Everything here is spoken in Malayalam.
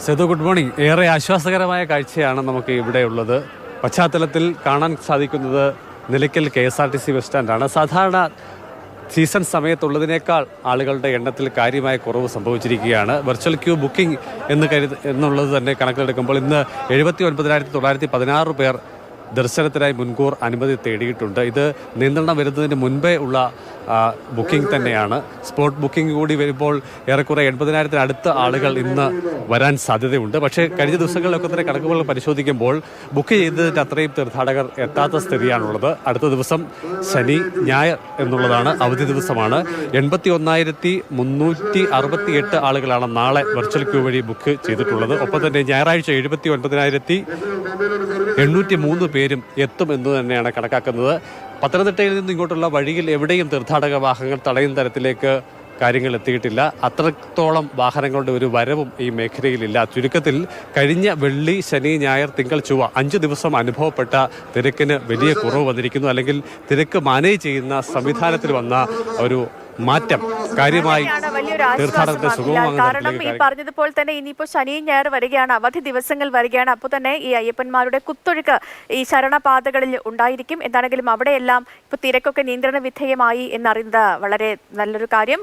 Sethu, good morning. ഏറെ ആശ്വാസകരമായ കാഴ്ചയാണ് നമുക്ക് ഇവിടെയുള്ളത്. പശ്ചാത്തലത്തിൽ കാണാൻ സാധിക്കുന്നത് നിലയ്ക്കൽ KSRTC ബസ് സ്റ്റാൻഡാണ്. സാധാരണ സീസൺ സമയത്തുള്ളതിനേക്കാൾ ആളുകളുടെ എണ്ണത്തിൽ കാര്യമായ കുറവ് സംഭവിച്ചിരിക്കുകയാണ്. വെർച്വൽ ക്യൂ ബുക്കിംഗ് എന്നുള്ളത് തന്നെ കണക്കിലെടുക്കുമ്പോൾ ഇന്ന് 79,916 പേർ ദർശനത്തിനായി മുൻകൂർ അനുമതി തേടിയിട്ടുണ്ട്. ഇത് നിയന്ത്രണം വരുന്നതിന് മുൻപേ ഉള്ള ബുക്കിംഗ് തന്നെയാണ്. സ്പോട്ട് ബുക്കിംഗ് കൂടി വരുമ്പോൾ ഏറെക്കുറെ 80,000-അടുത്ത ആളുകൾ ഇന്ന് വരാൻ സാധ്യതയുണ്ട്. പക്ഷേ കഴിഞ്ഞ ദിവസങ്ങളിലൊക്കെ തന്നെ കണക്കുകൾ പരിശോധിക്കുമ്പോൾ ബുക്ക് ചെയ്തതിൻ്റെ അത്രയും തീർത്ഥാടകർ എത്താത്ത സ്ഥിതിയാണുള്ളത്. അടുത്ത ദിവസം ശനി ഞായർ എന്നുള്ളതാണ്, അവധി ദിവസമാണ്. 81,368 ആളുകളാണ് നാളെ വെർച്വൽ ക്യൂ വഴി ബുക്ക് ചെയ്തിട്ടുള്ളത്. ഒപ്പം തന്നെ ഞായറാഴ്ച 79,803 പേരും എത്തും എന്ന് തന്നെയാണ് കണക്കാക്കുന്നത്. പത്തനംതിട്ടയിൽ നിന്ന് ഇങ്ങോട്ടുള്ള വഴിയിൽ എവിടെയും തീർത്ഥാടക വാഹനങ്ങൾ തടയുന്ന തരത്തിലേക്ക് കാര്യങ്ങൾ എത്തിയിട്ടില്ല. അത്രത്തോളം വാഹനങ്ങളുടെ ഒരു വരവും ഈ മേഖലയിലില്ല. ചുരുക്കത്തിൽ കഴിഞ്ഞ വെള്ളി, ശനി, ഞായർ, തിങ്കൾ, ചൊവ്വ 5 ദിവസം അനുഭവപ്പെട്ട തിരക്കിന് വലിയ കുറവ് വന്നിരിക്കുന്നു. അല്ലെങ്കിൽ തിരക്ക് മാനേജ് ചെയ്യുന്ന സംവിധാനത്തിൽ വന്ന ഒരു മാറ്റം കാര്യമായി തീർത്ഥാടനത്തെ സുഗമമാകുന്നു. കാരണം ഈ പറഞ്ഞതുപോലെ തന്നെ ഇനിയിപ്പോൾ ശനിയും ഞായർ വരികയാണ്, അവധി ദിവസങ്ങൾ വരികയാണ്. അപ്പോൾ തന്നെ ഈ അയ്യപ്പന്മാരുടെ കുത്തൊഴുക്ക് ഈ ശരണപാതകളിൽ ഉണ്ടായിരിക്കും. എന്താണെങ്കിലും അവിടെയെല്ലാം ഇപ്പോൾ തിരക്കൊക്കെ നിയന്ത്രണ വിധേയമായി എന്നറിയുന്നത് വളരെ നല്ലൊരു കാര്യം.